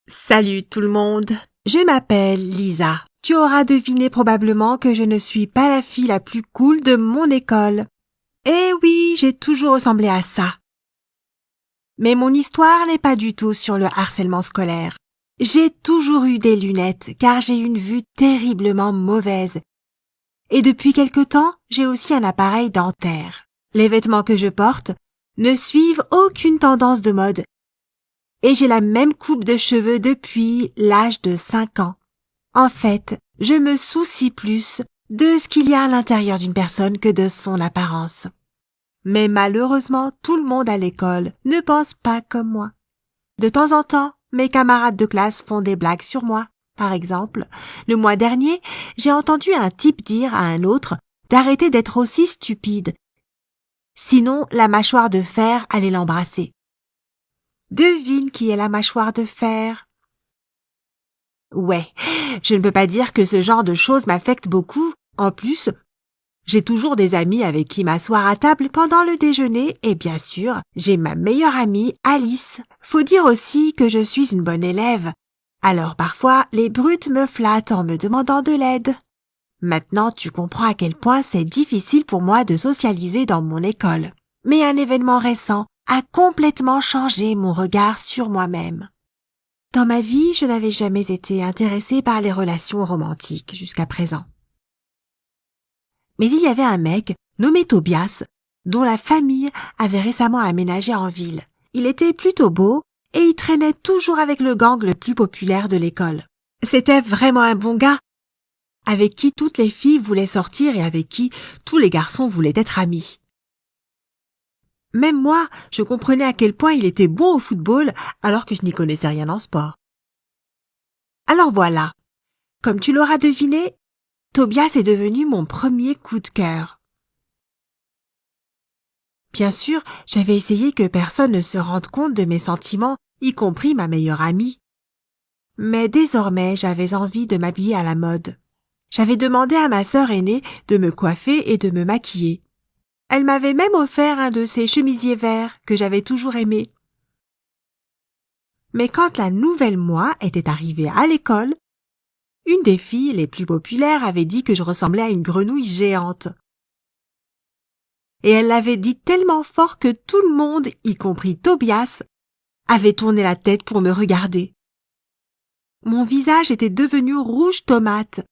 Salut tout le monde, je m'appelle Lisa. Tu auras deviné probablement que je ne suis pas la fille la plus cool de mon école. Eh oui, j'ai toujours ressemblé à ça. Mais mon histoire n'est pas du tout sur le harcèlement scolaire. J'ai toujours eu des lunettes car j'ai une vue terriblement mauvaise. Et depuis quelque temps, j'ai aussi un appareil dentaire. Les vêtements que je porte ne suivent aucune tendance de mode. Et j'ai la même coupe de cheveux depuis l'âge de 5 ans. En fait, je me soucie plus de ce qu'il y a à l'intérieur d'une personne que de son apparence. Mais malheureusement, tout le monde à l'école ne pense pas comme moi. De temps en temps, mes camarades de classe font des blagues sur moi. Par exemple, le mois dernier, j'ai entendu un type dire à un autre d'arrêter d'être aussi stupide. Sinon, la mâchoire de fer allait l'embrasser. Devine qui est la mâchoire de fer. Ouais, je ne peux pas dire que ce genre de choses m'affecte beaucoup. En plus, j'ai toujours des amis avec qui m'asseoir à table pendant le déjeuner et bien sûr, j'ai ma meilleure amie Alice. Faut dire aussi que je suis une bonne élève. Alors parfois, les brutes me flattent en me demandant de l'aide. Maintenant, tu comprends à quel point c'est difficile pour moi de socialiser dans mon école. Mais un événement récent a complètement changé mon regard sur moi-même. Dans ma vie, je n'avais jamais été intéressée par les relations romantiques jusqu'à présent. Mais il y avait un mec, nommé Tobias, dont la famille avait récemment aménagé en ville. Il était plutôt beau et il traînait toujours avec le gang le plus populaire de l'école. C'était vraiment un bon gars, avec qui toutes les filles voulaient sortir et avec qui tous les garçons voulaient être amis. Même moi, je comprenais à quel point il était bon au football alors que je n'y connaissais rien en sport. Alors voilà, comme tu l'auras deviné, Tobias est devenu mon premier coup de cœur. Bien sûr, j'avais essayé que personne ne se rende compte de mes sentiments, y compris ma meilleure amie. Mais désormais, j'avais envie de m'habiller à la mode. J'avais demandé à ma sœur aînée de me coiffer et de me maquiller. Elle m'avait même offert un de ces chemisiers verts que j'avais toujours aimé. Mais quand la nouvelle moi était arrivée à l'école, une des filles les plus populaires avait dit que je ressemblais à une grenouille géante. Et elle l'avait dit tellement fort que tout le monde, y compris Tobias, avait tourné la tête pour me regarder. Mon visage était devenu rouge tomate,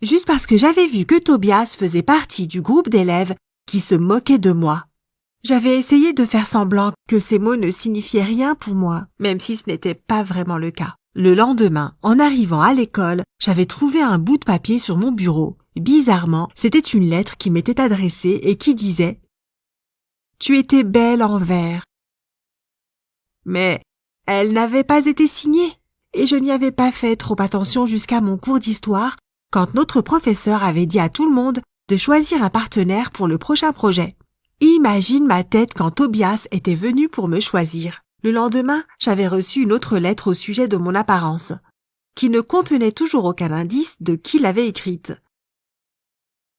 juste parce que j'avais vu que Tobias faisait partie du groupe d'élèves qui se moquaient de moi. J'avais essayé de faire semblant que ces mots ne signifiaient rien pour moi, même si ce n'était pas vraiment le cas. Le lendemain, en arrivant à l'école, j'avais trouvé un bout de papier sur mon bureau. Bizarrement, c'était une lettre qui m'était adressée et qui disait « Tu étais belle en vert ». Mais elle n'avait pas été signée et je n'y avais pas fait trop attention jusqu'à mon cours d'histoire quand notre professeur avait dit à tout le monde de choisir un partenaire pour le prochain projet. Imagine ma tête quand Tobias était venu pour me choisir. Le lendemain, j'avais reçu une autre lettre au sujet de mon apparence, qui ne contenait toujours aucun indice de qui l'avait écrite.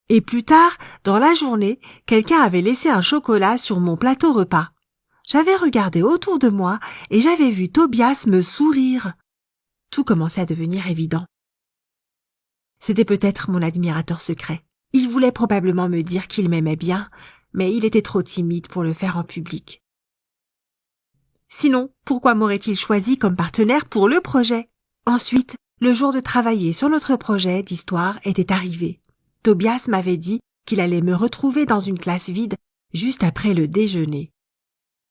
Et plus tard, dans la journée, quelqu'un avait laissé un chocolat sur mon plateau repas. J'avais regardé autour de moi et j'avais vu Tobias me sourire. Tout commençait à devenir évident. C'était peut-être mon admirateur secret. Il voulait probablement me dire qu'il m'aimait bien, mais il était trop timide pour le faire en public. Sinon, pourquoi m'aurait-il choisi comme partenaire pour le projet? Ensuite, le jour de travailler sur notre projet d'histoire était arrivé. Tobias m'avait dit qu'il allait me retrouver dans une classe vide juste après le déjeuner.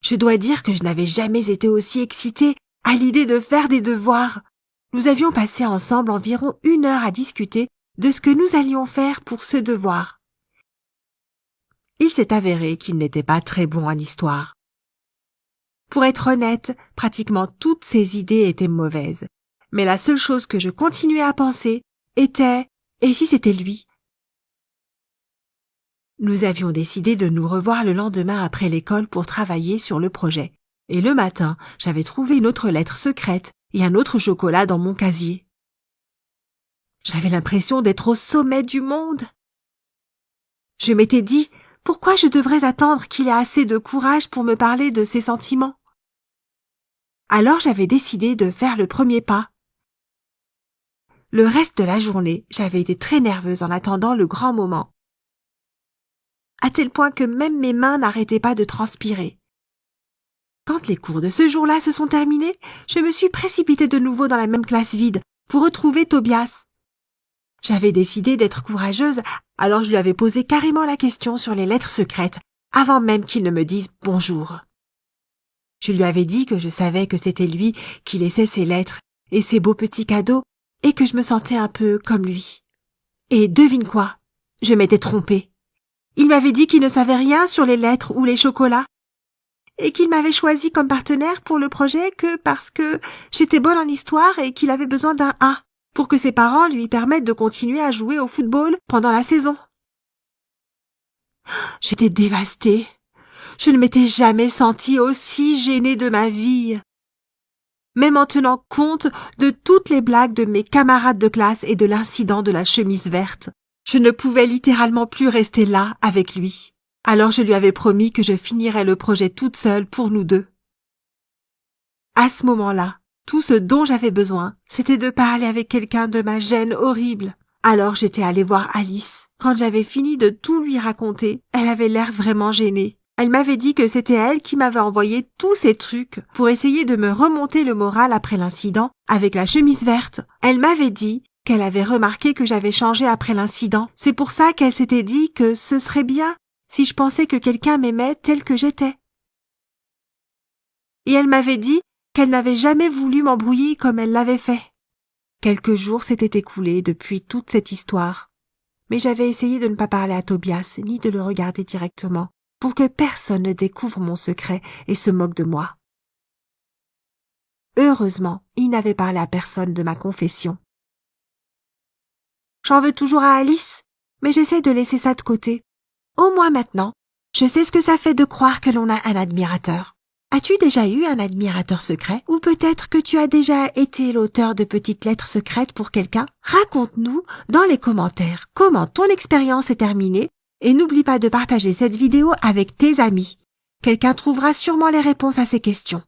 Je dois dire que je n'avais jamais été aussi excitée à l'idée de faire des devoirs. Nous avions passé ensemble environ 1 heure à discuter de ce que nous allions faire pour ce devoir. Il s'est avéré qu'il n'était pas très bon en histoire. Pour être honnête, pratiquement toutes ses idées étaient mauvaises. Mais la seule chose que je continuais à penser était « et si c'était lui ?» Nous avions décidé de nous revoir le lendemain après l'école pour travailler sur le projet. Et le matin, j'avais trouvé une autre lettre secrète et un autre chocolat dans mon casier. J'avais l'impression d'être au sommet du monde. Je m'étais dit « pourquoi je devrais attendre qu'il ait assez de courage pour me parler de ses sentiments ?» Alors j'avais décidé de faire le premier pas. Le reste de la journée, j'avais été très nerveuse en attendant le grand moment. À tel point que même mes mains n'arrêtaient pas de transpirer. Quand les cours de ce jour-là se sont terminés, je me suis précipitée de nouveau dans la même classe vide pour retrouver Tobias. J'avais décidé d'être courageuse, alors je lui avais posé carrément la question sur les lettres secrètes, avant même qu'il ne me dise bonjour. Je lui avais dit que je savais que c'était lui qui laissait ses lettres et ses beaux petits cadeaux, et que je me sentais un peu comme lui. Et devine quoi? Je m'étais trompée. Il m'avait dit qu'il ne savait rien sur les lettres ou les chocolats, et qu'il m'avait choisi comme partenaire pour le projet que parce que j'étais bonne en histoire et qu'il avait besoin d'un A pour que ses parents lui permettent de continuer à jouer au football pendant la saison. J'étais dévastée. Je ne m'étais jamais sentie aussi gênée de ma vie. Même en tenant compte de toutes les blagues de mes camarades de classe et de l'incident de la chemise verte, je ne pouvais littéralement plus rester là avec lui. Alors je lui avais promis que je finirais le projet toute seule pour nous deux. À ce moment-là, tout ce dont j'avais besoin, c'était de parler avec quelqu'un de ma gêne horrible. Alors j'étais allée voir Alice. Quand j'avais fini de tout lui raconter, elle avait l'air vraiment gênée. Elle m'avait dit que c'était elle qui m'avait envoyé tous ces trucs pour essayer de me remonter le moral après l'incident avec la chemise verte. Elle m'avait dit qu'elle avait remarqué que j'avais changé après l'incident. C'est pour ça qu'elle s'était dit que ce serait bien si je pensais que quelqu'un m'aimait tel que j'étais. Et elle m'avait dit qu'elle n'avait jamais voulu m'embrouiller comme elle l'avait fait. Quelques jours s'étaient écoulés depuis toute cette histoire, mais j'avais essayé de ne pas parler à Tobias ni de le regarder directement, pour que personne ne découvre mon secret et se moque de moi. Heureusement, il n'avait parlé à personne de ma confession. J'en veux toujours à Alice, mais j'essaie de laisser ça de côté. Au moins maintenant, je sais ce que ça fait de croire que l'on a un admirateur. As-tu déjà eu un admirateur secret? Ou peut-être que tu as déjà été l'auteur de petites lettres secrètes pour quelqu'un? Raconte-nous dans les commentaires comment ton expérience est terminée et n'oublie pas de partager cette vidéo avec tes amis. Quelqu'un trouvera sûrement les réponses à ces questions.